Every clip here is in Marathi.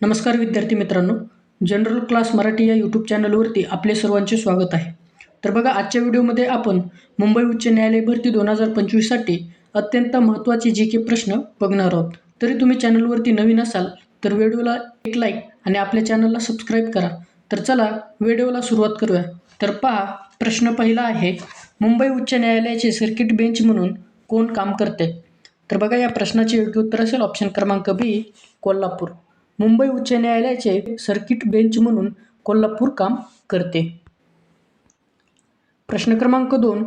नमस्कार विद्यार्थी मित्रांनो, जनरल क्लास मराठी या यूट्यूब चॅनलवरती आपले सर्वांचे स्वागत आहे. तर बघा, आजच्या व्हिडिओमध्ये आपण मुंबई उच्च न्यायालय भरती 2025साठी अत्यंत महत्त्वाचे जी के प्रश्न बघणार आहोत. तरी तुम्ही चॅनलवरती नवीन असाल तर व्हिडिओला एक लाईक आणि आपल्या चॅनलला सबस्क्राईब करा. तर चला व्हिडिओला सुरुवात करूया. तर पहा, प्रश्न पहिला आहे, मुंबई उच्च न्यायालयाचे सर्किट बेंच म्हणून कोण काम करते? तर बघा, या प्रश्नाचे योग्य उत्तर असेल ऑप्शन क्रमांक बी, कोल्हापूर. मुंबई उच्च न्यायालयाचे सर्किट बेंच म्हणून कोल्हापूर काम करते. प्रश्न क्रमांक 2,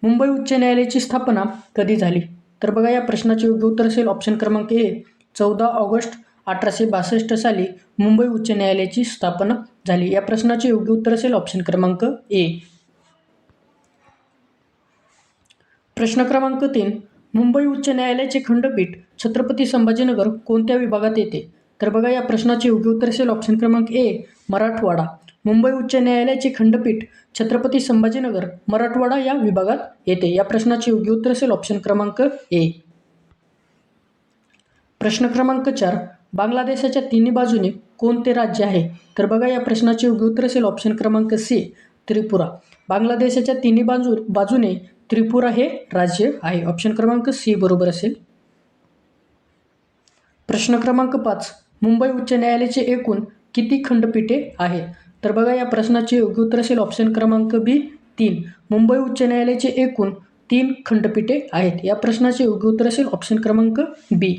मुंबई उच्च न्यायालयाची स्थापना कधी झाली? तर बघा, या प्रश्नाचे योग्य उत्तर असेल ऑप्शन क्रमांक ए, 14 ऑगस्ट 1862 साली मुंबई उच्च न्यायालयाची स्थापना झाली. या प्रश्नाचे योग्य उत्तर असेल ऑप्शन क्रमांक ए. प्रश्न क्रमांक 3, मुंबई उच्च न्यायालयाचे खंडपीठ छत्रपती संभाजीनगर कोणत्या विभागात येते? तर बघा, या प्रश्नाचे योग्य उत्तर असेल ऑप्शन क्रमांक ए, मराठवाडा. मुंबई उच्च न्यायालयाचे खंडपीठ छत्रपती संभाजीनगर मराठवाडा या विभागात येते. या प्रश्नाचे योग्य उत्तर असेल ऑप्शन क्रमांक ए. प्रश्न क्रमांक 4, बांगलादेशाच्या तिन्ही बाजूने कोणते राज्य आहे? तर बघा, या प्रश्नाचे योग्य उत्तर असेल ऑप्शन क्रमांक सी, त्रिपुरा. बांगलादेशाच्या तिन्ही बाजूने त्रिपुरा हे राज्य आहे. ऑप्शन क्रमांक सी बरोबर असेल. प्रश्न क्रमांक 5, मुंबई उच्च न्यायालयाचे एकूण किती खंडपीठे आहेत? तर बघा, या प्रश्नाचे योग्य उत्तर असेल ऑप्शन क्रमांक बी, 3. मुंबई उच्च न्यायालयाचे एकूण 3 खंडपीठे आहेत. या प्रश्नाचे योग्य उत्तर असेल ऑप्शन क्रमांक बी.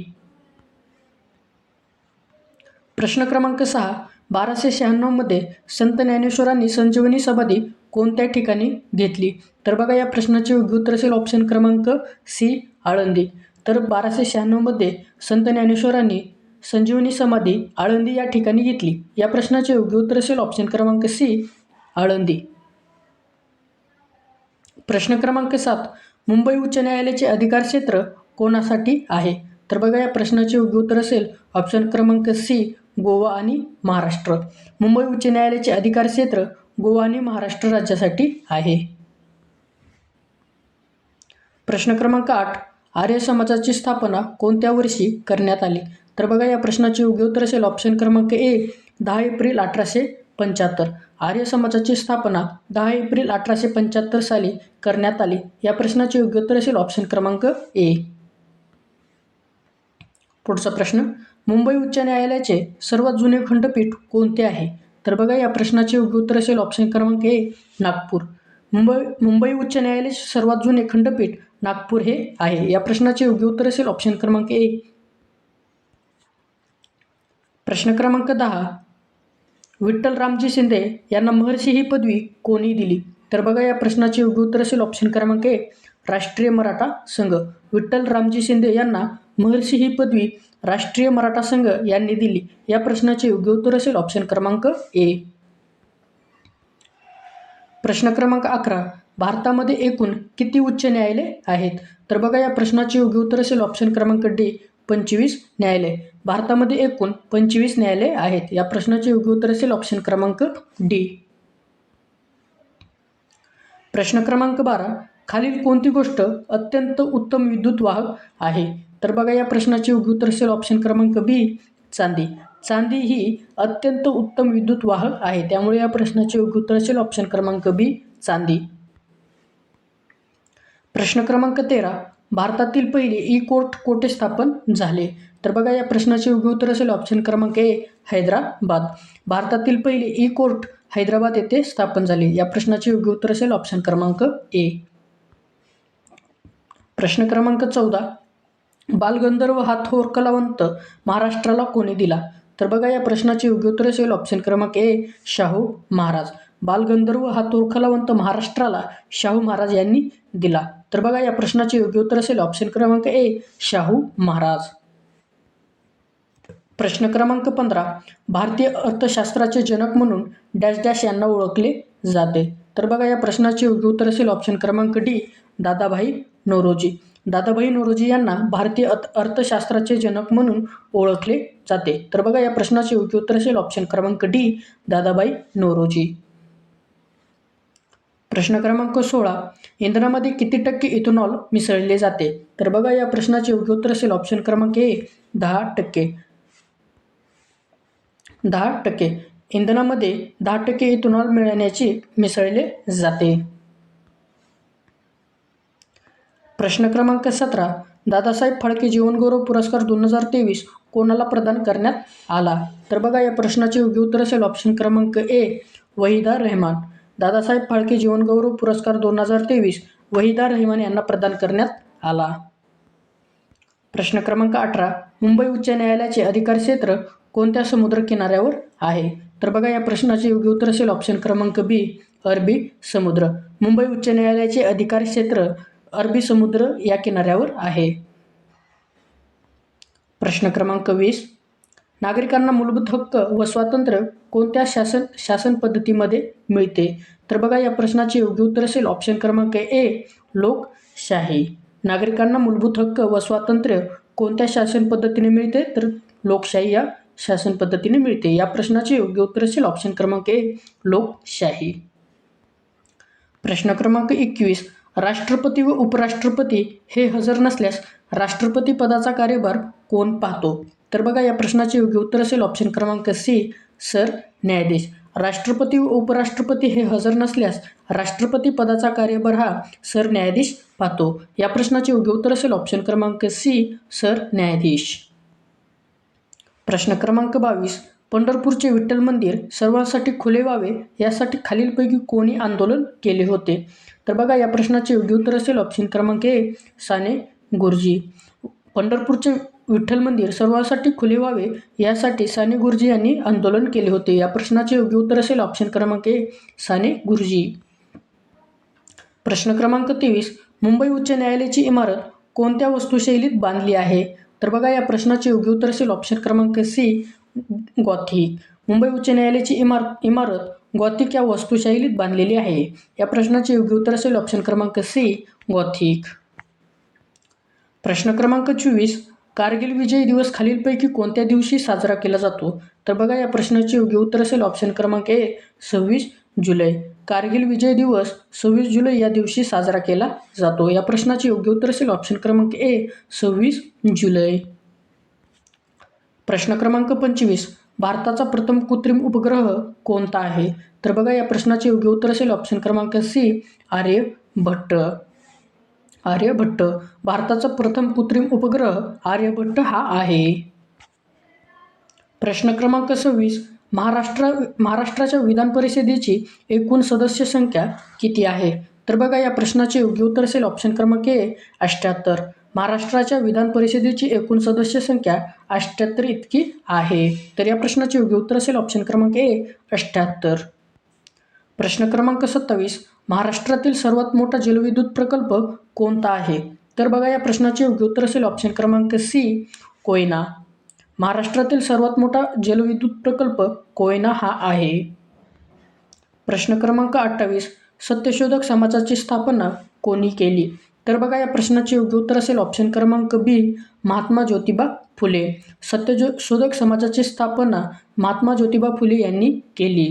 प्रश्न क्रमांक 6, 1296 मध्ये संत ज्ञानेश्वरांनी संजीवनी समाधी कोणत्या ठिकाणी घेतली? तर बघा, या प्रश्नाचे योग्य उत्तर असेल ऑप्शन क्रमांक सी, आळंदी. तर 1296 मध्ये संत ज्ञानेश्वरांनी संजीवनी समाधी आळंदी या ठिकाणी घेतली. या प्रश्नाचे योग्य उत्तर असेल ऑप्शन क्रमांक सी, आळंदी. प्रश्न क्रमांक 7, मुंबई उच्च न्यायालयाचे अधिकार क्षेत्र कोणासाठी आहे? तर बघा, या प्रश्नाचे योग्य उत्तर असेल ऑप्शन क्रमांक सी, गोवा आणि महाराष्ट्र. मुंबई उच्च न्यायालयाचे अधिकार क्षेत्र गोवा आणि महाराष्ट्र राज्यासाठी आहे. प्रश्न क्रमांक 8, आर्य समाजाची स्थापना कोणत्या वर्षी करण्यात आली? तर बघा, या प्रश्नाचे योग्य उत्तर असेल ऑप्शन क्रमांक ए, 10 एप्रिल 1875. आर्य समाजाची स्थापना 10 एप्रिल 1875 साली करण्यात आली. या प्रश्नाचे योग्य उत्तर असेल ऑप्शन क्रमांक ए. पुढचा प्रश्न, मुंबई उच्च न्यायालयाचे सर्वात जुने खंडपीठ कोणते आहे? तर बघा, या प्रश्नाचे योग्य उत्तर असेल ऑप्शन क्रमांक ए, नागपूर. मुंबई उच्च न्यायालयाचे सर्वात जुने खंडपीठ नागपूर हे आहे. या प्रश्नाचे योग्य उत्तर असेल ऑप्शन क्रमांक ए. प्रश्न क्रमांक 10, विठ्ठल रामजी शिंदे यांना महर्षी ही पदवी कोणी दिली? तर बघा, या प्रश्नाचे योग्य उत्तर असेल ऑप्शन क्रमांक ए, राष्ट्रीय मराठा संघ. विठ्ठल रामजी शिंदे यांना महर्षी ही पदवी राष्ट्रीय मराठा संघ यांनी दिली. या प्रश्नाचे योग्य उत्तर असेल ऑप्शन क्रमांक ए. प्रश्न क्रमांक 11, भारतामध्ये एकूण किती उच्च न्यायालय आहेत? तर बघा, या प्रश्नाचे योग्य उत्तर असेल ऑप्शन क्रमांक डी, 25 न्यायालय. भारतामध्ये एकूण 25 न्यायालय आहेत. या प्रश्नाचे योग्य उत्तर असेल ऑप्शन क्रमांक डी. प्रश्न क्रमांक 12, खालील कोणती गोष्ट अत्यंत उत्तम विद्युत वाहक आहे? तर बघा, या प्रश्नाचे योग्य उत्तर असेल ऑप्शन क्रमांक बी, चांदी. चांदी ही अत्यंत उत्तम विद्युत वाहक आहे. त्यामुळे या प्रश्नाचे योग्य उत्तर असेल ऑप्शन क्रमांक बी, चांदी. प्रश्न क्रमांक 13, भारतातील पहिले ई कोर्ट कोठे स्थापन झाले? तर बघा, या प्रश्नाचे योग्य उत्तर असेल ऑप्शन क्रमांक ए, हैदराबाद. भारतातील पहिले ई कोर्ट हैदराबाद येथे स्थापन झाले. या प्रश्नाचे योग्य उत्तर असेल ऑप्शन क्रमांक ए. प्रश्न क्रमांक 14, बालगंधर्व हा थोर कलावंत महाराष्ट्राला कोणी दिला? तर बघा, या प्रश्नाचे योग्य उत्तर असेल ऑप्शन क्रमांक ए, शाहू महाराज. बालगंधर्व हा थोर कलावंत महाराष्ट्राला शाहू महाराज यांनी दिला. तर बघा, या प्रश्नाचे योग्य उत्तर असेल ऑप्शन क्रमांक ए, शाहू महाराज. प्रश्न क्रमांक 15, भारतीय अर्थशास्त्राचे जनक म्हणून डॅश डॅश यांना ओळखले जाते? तर बघा, या प्रश्नाचे योग्य उत्तर असेल ऑप्शन क्रमांक डी, दादाभाई नौरोजी. दादाभाई नौरोजी यांना भारतीय अर्थशास्त्राचे जनक म्हणून ओळखले जाते. तर बघा, या प्रश्नाचे योग्य उत्तर असेल ऑप्शन क्रमांक डी, दादाभाई नौरोजी. प्रश्न क्रमांक 16, इंधनामध्ये किती टक्के इथेनॉल मिसळले जाते? तर बघा, या प्रश्नाचे योग्य उत्तर असेल ऑप्शन क्रमांक ए, 10%. 10%. इंधनामध्ये 10% इथेनॉल मिसळले जाते. प्रश्न क्रमांक 17. दादासाहेब फाळके जीवनगौरव पुरस्कार 2023 कोणाला प्रदान करण्यात आला? तर बघा या प्रश्नाचे योग्य उत्तर असेल ऑप्शन क्रमांक ए, वहिदा रहमान. दादासाहेब फाळके जीवनगौरव पुरस्कार 2023 वहिदा रहमान यांना प्रदान करण्यात आला. प्रश्न क्रमांक 18. मुंबई उच्च न्यायालयाचे अधिकार क्षेत्र कोणत्या समुद्र किनाऱ्यावर आहे? तर बघा या प्रश्नाचे योग्य उत्तर असेल ऑप्शन क्रमांक बी, अरबी समुद्र. मुंबई उच्च न्यायालयाचे अधिकार क्षेत्र अरबी समुद्र या किनाऱ्यावर आहे. प्रश्न क्रमांक 20. नागरिकांना मूलभूत हक्क व स्वातंत्र्य कोणत्या शासन पद्धतीमध्ये मिळते? तर बघा या प्रश्नाचे योग्य उत्तर असेल ऑप्शन क्रमांक ए, लोकशाही. नागरिकांना मूलभूत हक्क व स्वातंत्र्य कोणत्या शासन पद्धतीने मिळते? तर लोकशाही या शासन पद्धतीने मिळते. या प्रश्नाचे योग्य उत्तर असेल ऑप्शन क्रमांक ए, लोकशाही. प्रश्न क्रमांक 21. राष्ट्रपती व उपराष्ट्रपती हे हजर नसल्यास राष्ट्रपती पदाचा कार्यभार कोण पाहतो? तर बघा या प्रश्नाचे योग्य उत्तर असेल ऑप्शन क्रमांक सी, सरन्यायाधीश. राष्ट्रपती व उपराष्ट्रपती हे हजर नसल्यास राष्ट्रपती पदाचा कार्यभार हा सरन्यायाधीश पाहतो. या प्रश्नाचे योग्य उत्तर असेल ऑप्शन क्रमांक सी, सरन्यायाधीश. प्रश्न क्रमांक 22. पंढरपूरचे विठ्ठल मंदिर सर्वांसाठी खुले व्हावे यासाठी खालीलपैकी कोणी आंदोलन केले होते? तर बघा या प्रश्नाचे योग्य उत्तर असेल ऑप्शन क्रमांक ए, साने गुरुजी. पंढरपूरचे विठ्ठल मंदिर सर्वांसाठी खुले व्हावे यासाठी साने गुरुजी यांनी आंदोलन केले होते. या प्रश्नाचे योग्य उत्तर असेल ऑप्शन क्रमांक ए, साने गुरुजी. प्रश्न क्रमांक 23. मुंबई उच्च न्यायालयाची इमारत कोणत्या वास्तुशैलीत बांधली आहे? तर बघा या प्रश्नाचे योग्य उत्तर असेल ऑप्शन क्रमांक सी, गॉथिक. मुंबई उच्च न्यायालयाची इमारत गॉथिक या वास्तुशैलीत बांधलेली आहे. या प्रश्नाचे योग्य उत्तर असेल ऑप्शन क्रमांक सी, गॉथिक. प्रश्न क्रमांक 24. कारगिल विजय दिवस खालीलपैकी कोणत्या दिवशी साजरा केला जातो? तर बघा या प्रश्नाचे योग्य उत्तर असेल ऑप्शन क्रमांक ए, 26 जुलै. कारगिल विजय दिवस 26 जुलै या दिवशी साजरा केला जातो. या प्रश्नाचे योग्य उत्तर असेल ऑप्शन क्रमांक ए, 26 जुलै. प्रश्न क्रमांक 25. भारताचा प्रथम कृत्रिम उपग्रह कोणता आहे? तर बघा या प्रश्नाचे योग्य उत्तर असेल ऑप्शन क्रमांक सी, आर्यभट्ट. आर्यभट्ट. भारताचा प्रथम कृत्रिम उपग्रह आर्यभट्ट हा आहे. प्रश्न क्रमांक 26. महाराष्ट्राच्या विधान परिषदेची एकूण सदस्य संख्या किती आहे? तर बघा या प्रश्नाचे योग्य उत्तर असेल ऑप्शन क्रमांक ए, 78. महाराष्ट्राच्या विधान परिषदेची एकूण सदस्य संख्या 78 इतकी आहे. तर या प्रश्नाचे योग्य उत्तर असेल ऑप्शन क्रमांक ए, 78. प्रश्न क्रमांक 27. महाराष्ट्रातील सर्वात मोठा जलविद्युत प्रकल्प कोणता आहे? तर बघा या प्रश्नाचे योग्य उत्तर असेल ऑप्शन क्रमांक सी, कोयना. महाराष्ट्रातील सर्वात मोठा जलविद्युत प्रकल्प कोयना हा आहे. प्रश्न क्रमांक 28. सत्यशोधक समाजाची स्थापना कोणी केली? तर बघा या प्रश्नाचे योग्य उत्तर असेल ऑप्शन क्रमांक बी, महात्मा ज्योतिबा फुले. सत्यशोधक समाजाची स्थापना महात्मा ज्योतिबा फुले यांनी केली.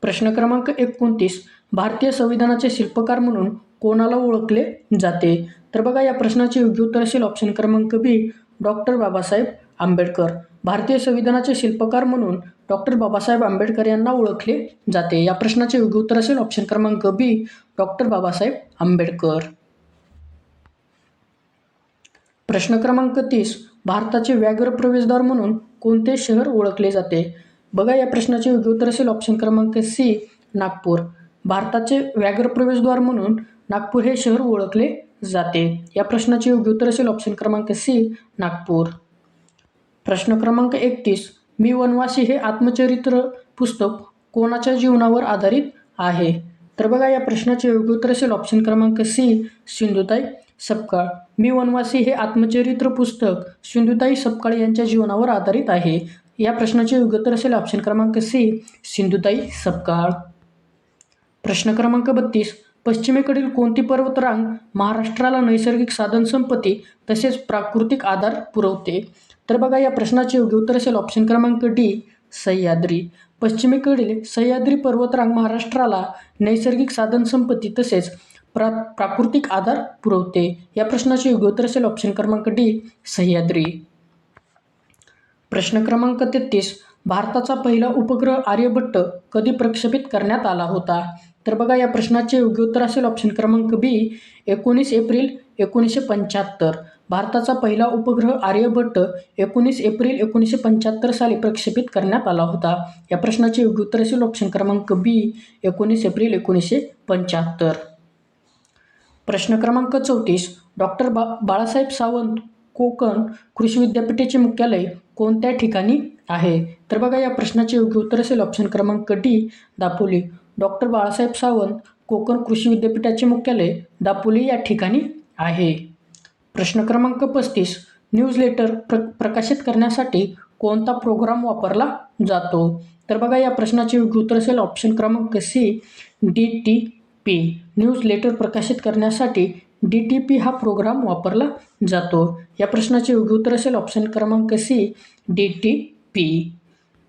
प्रश्न क्रमांक 29. भारतीय संविधानाचे शिल्पकार म्हणून कोणाला ओळखले जाते? तर बघा या प्रश्नाचे योग्य उत्तर असेल ऑप्शन क्रमांक बी, डॉक्टर बाबासाहेब आंबेडकर. भारतीय संविधानाचे शिल्पकार म्हणून डॉक्टर बाबासाहेब आंबेडकर यांना ओळखले जाते. या प्रश्नाचे योग्य उत्तर असेल ऑप्शन क्रमांक बी, डॉक्टर बाबासाहेब आंबेडकर. प्रश्न क्रमांक 30. भारताचे व्याघ्र प्रवेशद्वार म्हणून कोणते शहर ओळखले जाते? बघा या प्रश्नाचे योग्य उत्तर असेल ऑप्शन क्रमांक सी, नागपूर. भारताचे व्याघ्र प्रवेशद्वार म्हणून नागपूर हे शहर ओळखले जाते. या प्रश्नाचे योग्य उत्तर असेल ऑप्शन क्रमांक सी, नागपूर. प्रश्न क्रमांक 31. मी वनवासी हे आत्मचरित्र पुस्तक कोणाच्या जीवनावर आधारित आहे? तर बघा या प्रश्नाचे योग्य उत्तर असेल ऑप्शन क्रमांक सी, सिंधुताई सपकाळ. मी वनवासी हे आत्मचरित्र पुस्तक सिंधुताई सपकाळ यांच्या जीवनावर आधारित आहे. या प्रश्नाचे योग्य उत्तर असेल ऑप्शन क्रमांक सी, सिंधुताई सपकाळ. प्रश्न क्रमांक 32. पश्चिमेकडील कोणती पर्वतरांग महाराष्ट्राला नैसर्गिक साधनसंपत्ती तसेच प्राकृतिक आधार पुरवते? तर बघा या प्रश्नाचे योग्य उत्तर असेल ऑप्शन क्रमांक डी, सह्याद्री. पश्चिमेकडील सह्याद्री पर्वतरांग महाराष्ट्राला नैसर्गिक साधनसंपत्ती तसेच प्राकृतिक आधार पुरवते. या प्रश्नाचे योग्य उत्तर असेल ऑप्शन क्रमांक डी, सह्याद्री. प्रश्न क्रमांक 33, भारताचा पहिला उपग्रह आर्यभट्ट कधी प्रक्षेपित करण्यात आला होता? तर बघा या प्रश्नाचे योग्य उत्तर असेल ऑप्शन क्रमांक बी, 19 एप्रिल 1975. भारताचा पहिला उपग्रह आर्यभट्ट 19 एप्रिल 1975 साली प्रक्षेपित करण्यात आला होता. या प्रश्नाचे योग्य उत्तर असेल ऑप्शन क्रमांक बी, 19 एप्रिल 1975. प्रश्न क्रमांक 34, डॉक्टर बाळासाहेब सावंत कोकण कृषी विद्यापीठाचे मुख्यालय कोणत्या ठिकाणी आहे? तर बघा या प्रश्नाचे योग्य उत्तर असेल ऑप्शन क्रमांक डी, दापोली. डॉक्टर बाळासाहेब सावंत कोकण कृषी विद्यापीठाचे मुख्यालय दापोली या ठिकाणी आहे. प्रश्न क्रमांक 35, न्यूजलेटर प्रकाशित करण्यासाठी कोणता प्रोग्राम वापरला जातो? तर बघा या प्रश्नाचे योग्य उत्तर असेल ऑप्शन क्रमांक सी, DTP. न्यूजलेटर प्रकाशित करण्यासाठी DTP हा प्रोग्राम वापरला जातो. या प्रश्नाचे योग्य उत्तर असेल ऑप्शन क्रमांक सी, DTP.